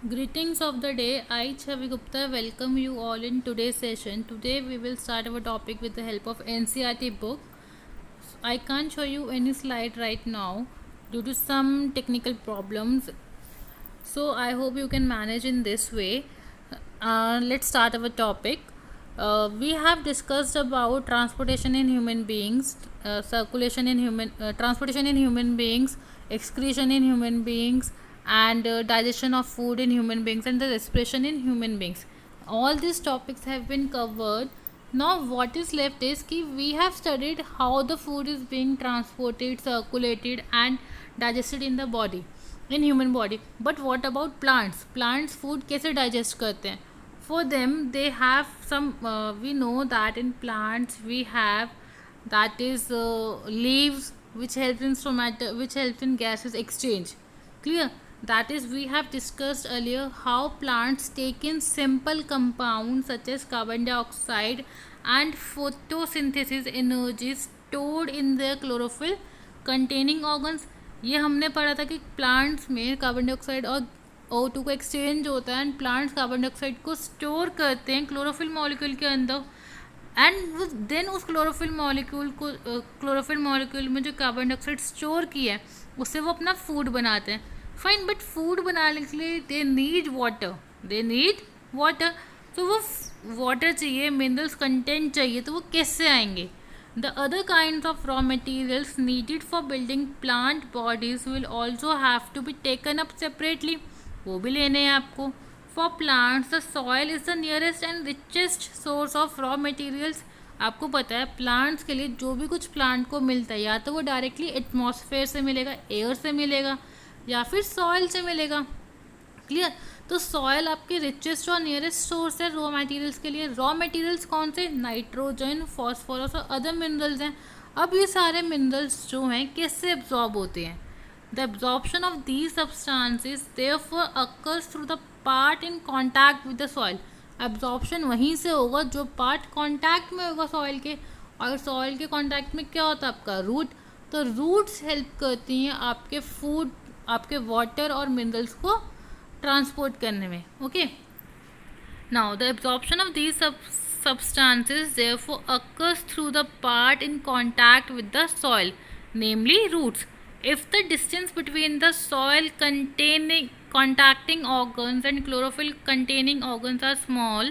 Greetings of the day. I, Chavi Gupta, welcome you all in today's session. Today we will start our topic with the help of NCRT book. I can't show you any slide right now due to some technical problems. So I hope you can manage in this way. Let's start our topic. We have discussed about transportation in human beings, transportation in human beings, excretion in human beings, and digestion of food in human beings, and the respiration in human beings. All these topics have been covered. Now what is left is कि we have studied how the food is being transported, circulated, and digested in the body, in human body. But what about plants food कैसे digest करते हैं? For them they have some we know that in plants we have that is leaves which helps in stomata, which helps in gases exchange. Clear? That is, we have discussed earlier how plants take in simple compounds such as carbon dioxide and photosynthesis energy stored in their chlorophyll containing organs. ये हमने पढ़ा था कि plants में carbon dioxide और O2 को exchange होता है एंड प्लांट्स कार्बन डाइऑक्साइड को स्टोर करते हैं क्लोरोफिल मॉलिक्यूल के अंदर एंड देन उस क्लोरोफिल मॉलिक्यूल में जो कार्बन डाइऑक्साइड स्टोर किया है उससे वो अपना फूड बनाते हैं. फाइन, बट फूड बनाने के लिए दे नीड वाटर. तो वो वाटर चाहिए, मिनरल्स कंटेंट चाहिए, तो वो कैसे आएंगे? The other kind of raw materials needed for building plant bodies will also have to be taken up separately. वो भी लेने हैं आपको. For plants the soil is the nearest and richest source of raw materials. आपको पता है plants के लिए जो भी कुछ प्लांट को मिलता है या तो वो डायरेक्टली एटमॉस्फेयर से मिलेगा, एयर से मिलेगा, या फिर सॉइल से मिलेगा. क्लियर? तो सॉइल आपके रिचेस्ट और नियरेस्ट सोर्स है रॉ मटेरियल्स के लिए. रॉ मटेरियल्स कौन से? नाइट्रोजन, फॉस्फोरस और अदर मिनरल्स हैं. अब ये सारे मिनरल्स जो हैं कैसे एब्जॉर्ब होते हैं? The absorption of these substances therefore occurs through the part in contact with the soil. Absorption वहीं से होगा जो पार्ट कॉन्टैक्ट में होगा सॉइल के. और सॉइल के कॉन्टैक्ट में क्या होता है? आपका रूट. तो रूट्स हेल्प करती हैं आपके फूड, आपके वाटर और मिनरल्स को ट्रांसपोर्ट करने में. Okay, now the absorption of these substances therefore occurs through the part in contact with the soil, namely roots. If the distance between the soil containing contacting organs and chlorophyll containing organs are small,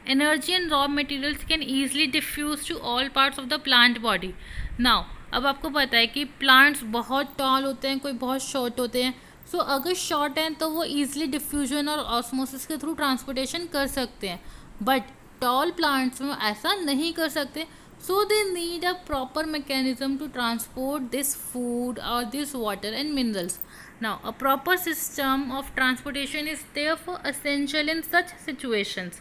energy and raw materials can easily diffuse to all parts of the plant body. Now अब आपको पता है कि plants बहुत toll होते हैं, कोई बहुत शॉर्ट होते हैं. सो अगर शॉर्ट हैं तो वो ईजिली डिफ्यूजन और ऑस्मोसिस के थ्रू ट्रांसपोर्टेशन कर सकते हैं. बट टॉल प्लांट्स में ऐसा नहीं कर सकते. So they need a proper mechanism to transport this food और this water and minerals. Now a proper system of transportation is therefore essential in such situations.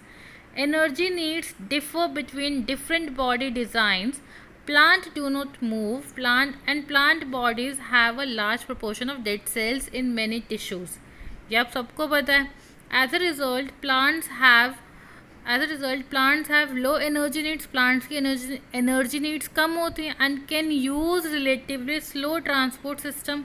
Energy needs differ between different body designs. Plants do not move. Plant bodies have a large proportion of dead cells in many tissues. ये आप सबको पता है. As a result, plants have low energy needs. Plants की energy needs कम होती हैं and can use relatively slow transport system.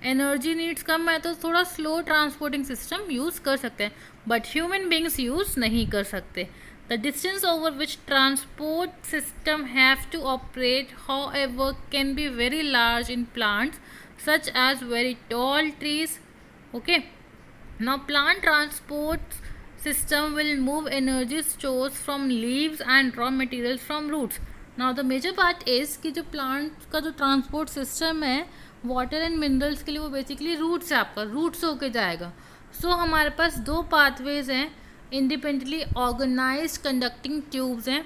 Energy needs कम है तो थोड़ा स्लो ट्रांसपोर्टिंग सिस्टम यूज़ कर सकते हैं, बट ह्यूमन बींग्स यूज़ नहीं कर सकते. The distance over which transport system have to operate however can be very large in plants such as very tall trees. Okay, now plant transport system will move energy stores from leaves and raw materials from roots. Now the major part is कि जो plant का जो transport system है water and minerals के लिए वो basically root से आपका रूट से होके जाएगा. सो हमारे पास दो पाथवेज हैं, इंडिपेंडेंटली ऑर्गेनाइज्ड कंडक्टिंग ट्यूब्स हैं.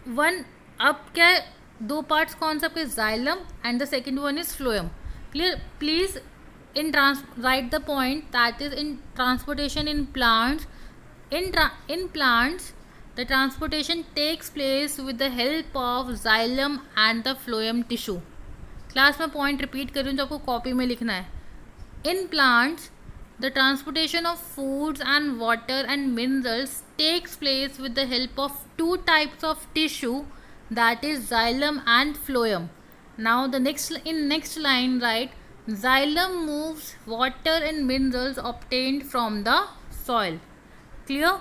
वन, अब क्या है, दो पार्ट्स कौन सा आपके? Xylem and the second one is phloem. Clear? Please write the point that is in transportation in plants. In plants, the transportation takes place with the help of xylem and the phloem tissue. Class में point repeat कर रही हूँ जो आपको copy में लिखना है. In plants the transportation of foods and water and minerals takes place with the help of two types of tissue, that is xylem and phloem. Now the next line write xylem moves water and minerals obtained from the soil. Clear?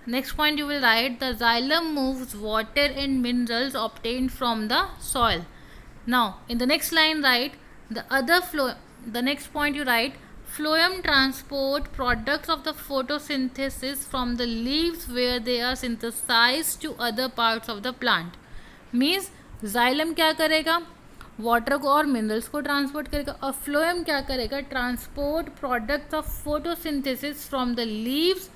Next point you will write, the xylem moves water and minerals obtained from the soil. Now in the next line write the next point you write, phloem transport products of the photosynthesis from the leaves where they are synthesized to other parts of the plant. Means xylem क्या करेगा, water को और minerals को transport करेगा, और phloem क्या करेगा, transport products of photosynthesis from the leaves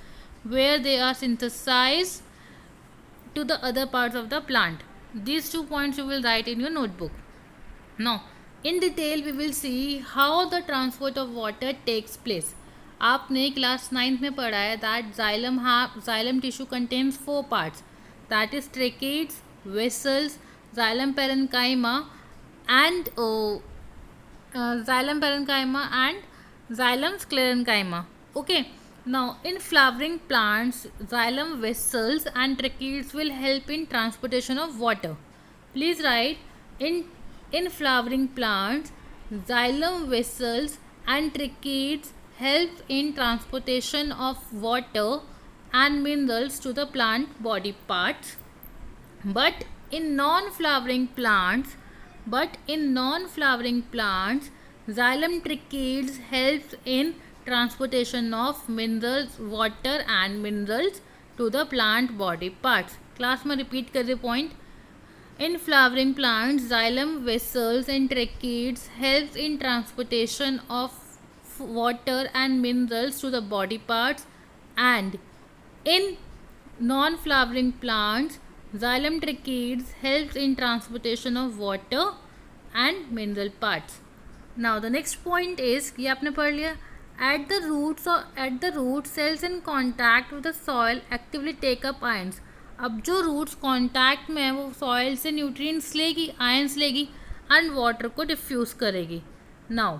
where they are synthesised to the other parts of the plant. These 2 points you will write in your notebook. Now in detail we will see how the transport of water takes place. आपने class 9th में पढ़ा है that xylem tissue contains 4 parts, that is tracheids, vessels, xylem parenchyma and xylem sclerenchyma. Okay. Now in flowering plants, xylem vessels and tracheids will help in transportation of water. Please write, in flowering plants, xylem vessels and tracheids help in transportation of water and minerals to the plant body parts. But in non-flowering plants, xylem tracheids helps in transportation of minerals, water and minerals to the plant body parts. Class में repeat कर रहे point, in flowering plants xylem vessels and tracheids helps in transportation of water and minerals to the body parts, and in non-flowering plants xylem tracheids helps in transportation of water and mineral parts. Now the next point is, ये आपने पढ़ लिया, at the root cells in contact with the soil actively take up ions. अब जो roots contact में है वो soil से न्यूट्रिएंट्स लेगी, आयंस लेगी एंड वाटर को डिफ्यूज़ करेगी. Now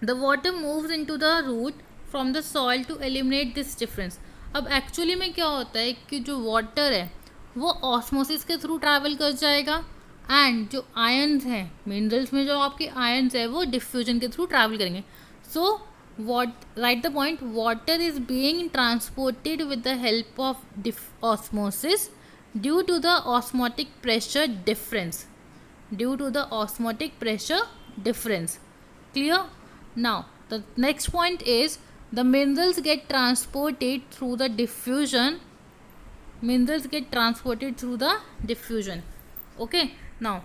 the water moves into the root from the soil to eliminate this difference. अब एक्चुअली में क्या होता है कि जो वाटर है वो ऑस्मोसिस के थ्रू ट्रैवल कर जाएगा, एंड जो आयंस हैं मिनरल्स में जो आपके आयंस है वो डिफ्यूजन के थ्रू ट्रैवल करेंगे. सो write the point, water is being transported with the help of osmosis due to the osmotic pressure difference. Clear? Now the next point is, the minerals get transported through the diffusion. Okay, now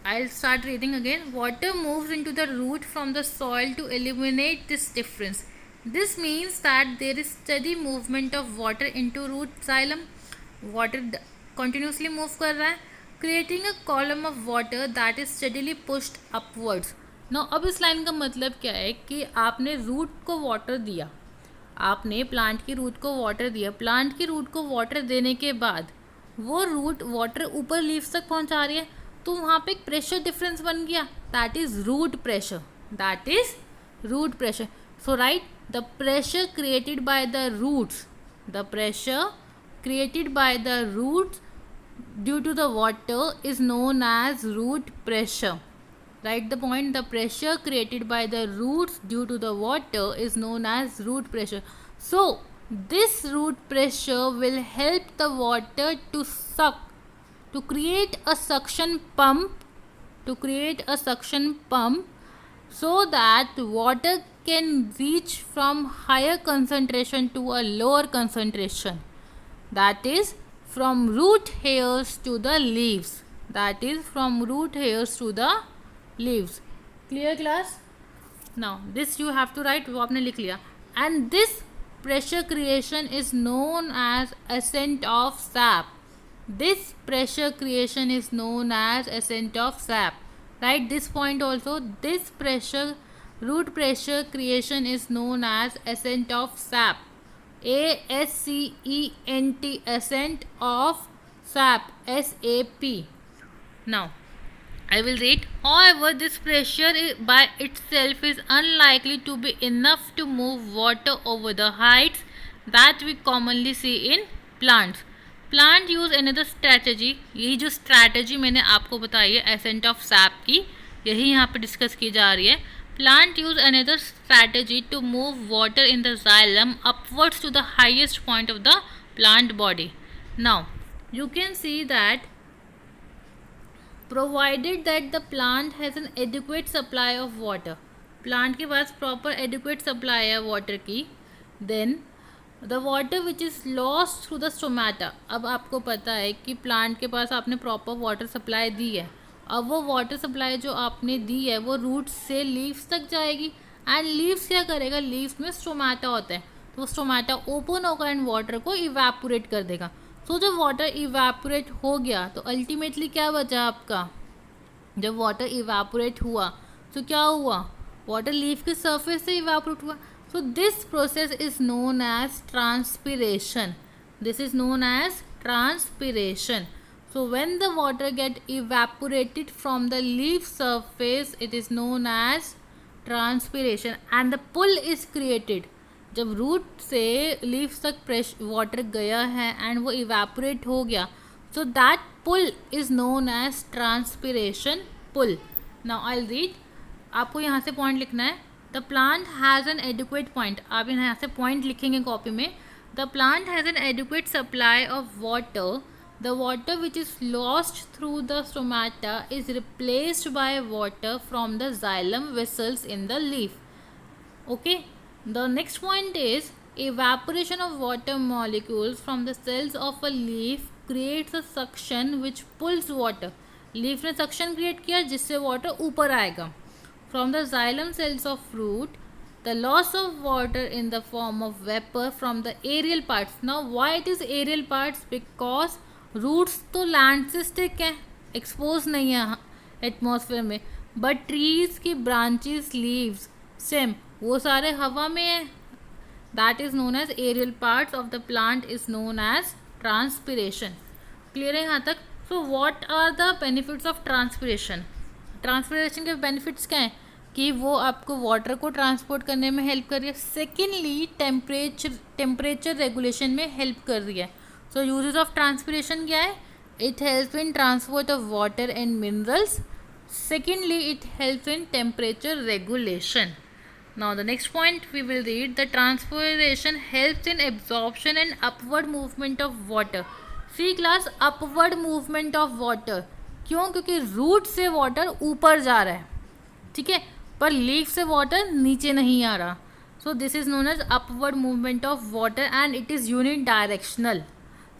I'll start reading again. Water moves into the root from the soil to eliminate this difference. This means that there is steady movement of water into root xylem. Water continuously move कर रहा है, creating a column of water that is steadily pushed upwards. Now अब इस line का मतलब क्या है कि आपने रूट को वाटर दिया, आपने प्लांट की रूट को वाटर दिया, प्लांट की रूट को वाटर देने के बाद वो रूट वाटर ऊपर लीव्स तक पहुंचा रही है, तो वहाँ पे एक प्रेशर डिफरेंस बन गया, that is root pressure. So right, the pressure created by the roots due to the water is known as root pressure. Write the point, the pressure created by the roots due to the water is known as root pressure. So this root pressure will help the water to create a suction pump so that water can reach from higher concentration to a lower concentration, that is from root hairs to the leaves. Clear class? Now this you have to write, वो आपने लिख लिया. And this pressure creation is known as ascent of sap. Write this point also. This pressure, root pressure creation is known as ascent of sap. ASCENT, ascent of sap, SAP. Now I will read. However, this pressure by itself is unlikely to be enough to move water over the heights that we commonly see in plants. Plant use another strategy. यही जो strategy मैंने आपको बताई है ascent of sap की, यही यहाँ पे डिस्कस की जा रही है. Plant use another strategy to move water in the xylem upwards to the highest point of the plant body. Now, you can see that provided that the plant has an adequate supply of water, plant के पास proper adequate supply है water की, then the water which is lost through the stomata, अब आपको पता है कि plant के पास आपने proper water supply दी है, अब वो वाटर सप्लाई जो आपने दी है वो रूट्स से लीव्स तक जाएगी एंड लीव्स क्या करेगा, लीव्स में स्टोमाटा होता है तो स्टोमाटा ओपन होगा एंड वाटर को इवेपोरेट कर देगा. सो जब वाटर इवेपोरेट हो गया तो अल्टीमेटली क्या बचा आपका, जब वाटर इवेपोरेट हुआ तो क्या हुआ, वाटर लीफ के सरफेस से इवेपोरेट हुआ. So this process is known as transpiration. This is known as transpiration. So when the water get evaporated from the leaf surface, it is known as transpiration and the pull is created. जब root से leaves तक water गया है and वो evaporate हो गया, so that pull is known as transpiration pull. Now I'll read. आपको यहाँ से पॉइंट लिखना है. The plant has an adequate point. आप यहाँ से पॉइंट लिखेंगे कॉपी में. The plant has an adequate supply of water. The water which is lost through the stomata is replaced by water from the xylem vessels in the leaf. Okay. The next point is evaporation of water molecules from the cells of a leaf creates a suction which pulls water. Leaf ने suction create किया जिससे water ऊपर आएगा. From the xylem cells of fruit, the loss of water in the form of vapor from the aerial parts. Now why it is aerial parts? Because roots तो land से stick है, expose नहीं है atmosphere में, but trees की branches, leaves, stem वो सारे हवा में है. That is known as aerial parts of the plant is known as transpiration. Clear है यहाँ तक? So what are the benefits of transpiration? Transpiration के बेनिफिट्स क्या हैं कि वो आपको वाटर को ट्रांसपोर्ट करने में हेल्प कर रही है. सेकेंडली टेम्परेचर रेगुलेशन में हेल्प कर रही है. So uses of transpiration क्या है? It helps in transport of water and minerals. Secondly, it helps in temperature regulation. Now the next point we will read. The transpiration helps in absorption and upward movement of water. C class, upward movement of water. क्यों? क्योंकि root से water ऊपर जा रहा है, ठीक है, पर लीफ से वाटर नीचे नहीं आ रहा. So this is known as upward movement of water and it is unidirectional.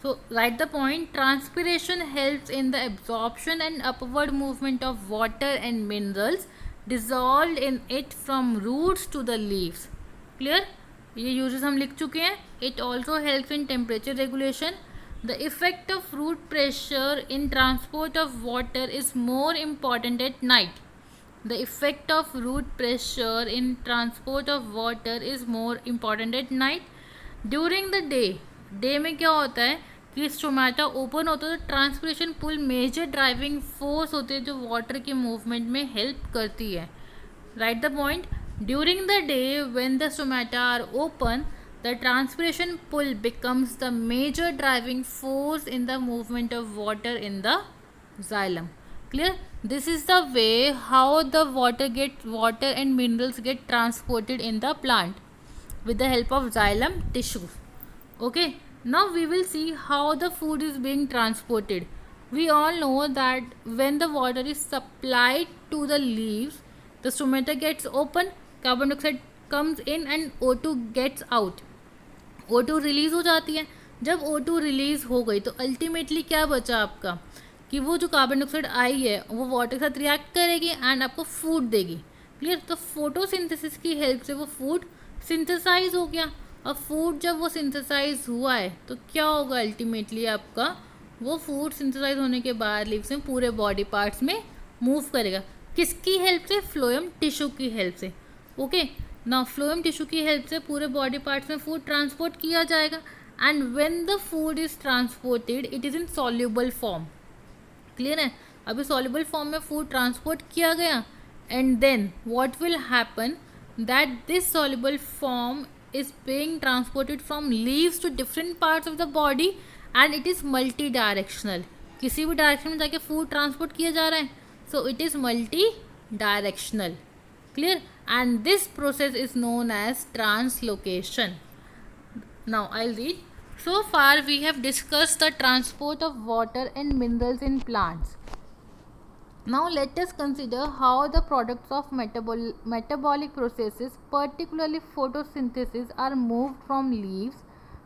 So write the point. Transpiration helps in the absorption and upward movement of water and minerals dissolved in it from roots to the leaves. Clear? ये uses हम लिख चुके हैं. It also helps in temperature regulation. The effect of root pressure in transport of water is more important at night. The effect of root pressure in transport of water is more important at night. During the day, day में क्या होता है कि stomata open होता है तो transpiration pull major driving force होती है जो वाटर के मूवमेंट में हेल्प करती है. Write the point. During the day when the stomata are open, the transpiration pull becomes the major driving force in the movement of water in the xylem. Clear? This is the way how the water and minerals get transported in the plant with the help of xylem tissue. Okay. Now we will see how the food is being transported. We all know that when the water is supplied to the leaves, the stomata gets open, carbon dioxide comes in and O2 gets out. O2 release हो जाती है. जब O2 release हो गई तो ultimately क्या बचा आपका कि वो जो कार्बन डाइऑक्साइड आई है वो वाटर के साथ रिएक्ट करेगी एंड आपको फूड देगी. क्लियर? तो फोटोसिंथेसिस की हेल्प से वो फूड सिंथेसाइज हो गया. अब फूड जब वो सिंथेसाइज हुआ है तो क्या होगा अल्टीमेटली आपका, वो फूड सिंथेसाइज होने के बाद लीव्स में पूरे बॉडी पार्ट्स में मूव करेगा. किसकी हेल्प से? फ्लोएम टिश्यू की हेल्प से. ओके. ना फ्लोएम टिश्यू की हेल्प से पूरे बॉडी पार्ट्स में फूड ट्रांसपोर्ट किया जाएगा and when the food is transported it is in soluble form. Clear है? अभी सॉल्युबल फॉर्म में फूड ट्रांसपोर्ट किया गया and then what will happen that this soluble form is being transported from leaves to different parts of the body and it is multi-directional. किसी भी direction में जाके food transport किया जा रहा है, so it is multi-directional. Clear? and this process is known as translocation. Now I'll read. So far we have discussed the transport of water and minerals in plants. Now let us consider how the products of metabolic processes, particularly photosynthesis, are moved from leaves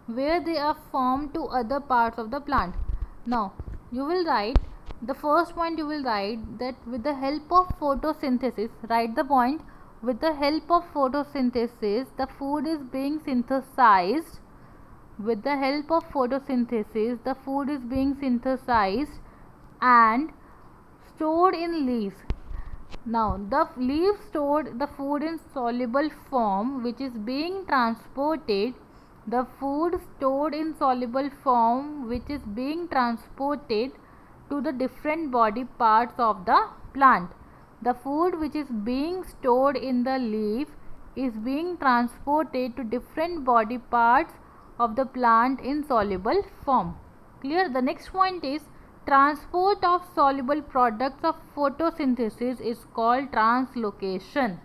where they are formed to other parts of the plant. Now you will write the first point, you will write that with the help of photosynthesis, write the point, with the help of photosynthesis the food is being synthesized. With the help of photosynthesis the food is being synthesized and stored in leaves. Now the leaves stored the food in soluble form which is being transported. The food stored in soluble form which is being transported to the different body parts of the plant. The food which is being stored in the leaf is being transported to different body parts of the plant in soluble form. Clear? The next point is transport of soluble products of photosynthesis is called translocation.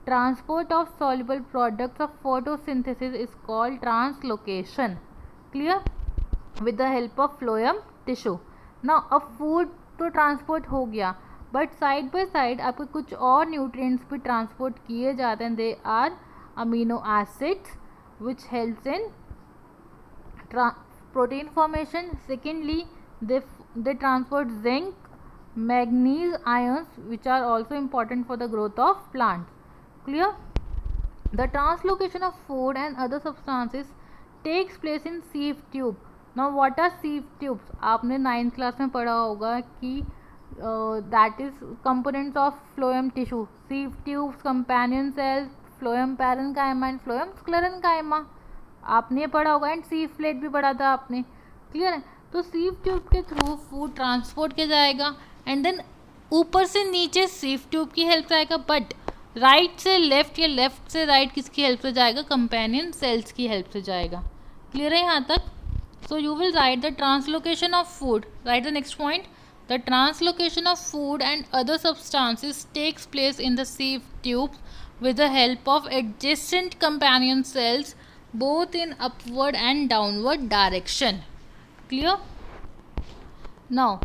Transport of soluble products of photosynthesis is called translocation. Clear? With the help of phloem tissue. Now अब food तो transport हो गया, but side by side आपको कुछ और nutrients भी transport किए जाते हैं. They are amino acids which helps in protein formation. Secondly, they transport zinc, manganese, ions which are also important for the growth of plants. Clear? The translocation of food and other substances takes place in sieve tube. Now what are sieve tubes? आपने 9th class में पढ़ा होगा कि that is components of phloem tissue. Sieve tubes, companion cells, phloem parenchyma and phloem sclerenchyma. आपने पढ़ा होगा. And सीव plate भी पढ़ा था आपने. क्लियर है? तो सीव ट्यूब के थ्रू फूड ट्रांसपोर्ट किया जाएगा एंड देन ऊपर से नीचे सीव ट्यूब की हेल्प से आएगा, बट राइट से लेफ्ट या लेफ्ट से राइट किसकी हेल्प से जाएगा? कंपेनियन सेल्स की हेल्प से जाएगा. क्लियर है यहाँ तक? So you will write the translocation of food. Write the next point. The translocation of food and other substances takes place in the sieve tubes with the help of adjacent companion cells both in upward and downward direction. Clear? Now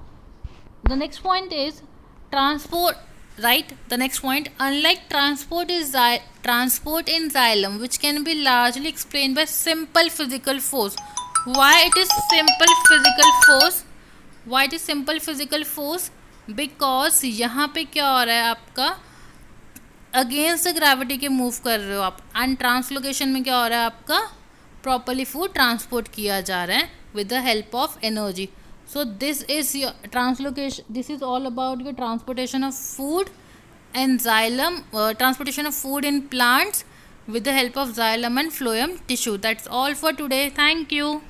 the next point is transport. Right, the next point, unlike transport in xylem which can be largely explained by simple physical force. Why it is simple physical force? Why it is simple physical force? Because यहाँ पे क्या हो रहा है, आपका against the gravity के move कर रहे हो आप. एंड ट्रांसलोकेशन में क्या हो रहा है, आपका प्रॉपरली फूड ट्रांसपोर्ट किया जा रहा है with the help of energy. So this is your translocation. This is all about your transportation of food and xylem, transportation of food in plants with the help of xylem and phloem tissue. That's all for today. Thank you.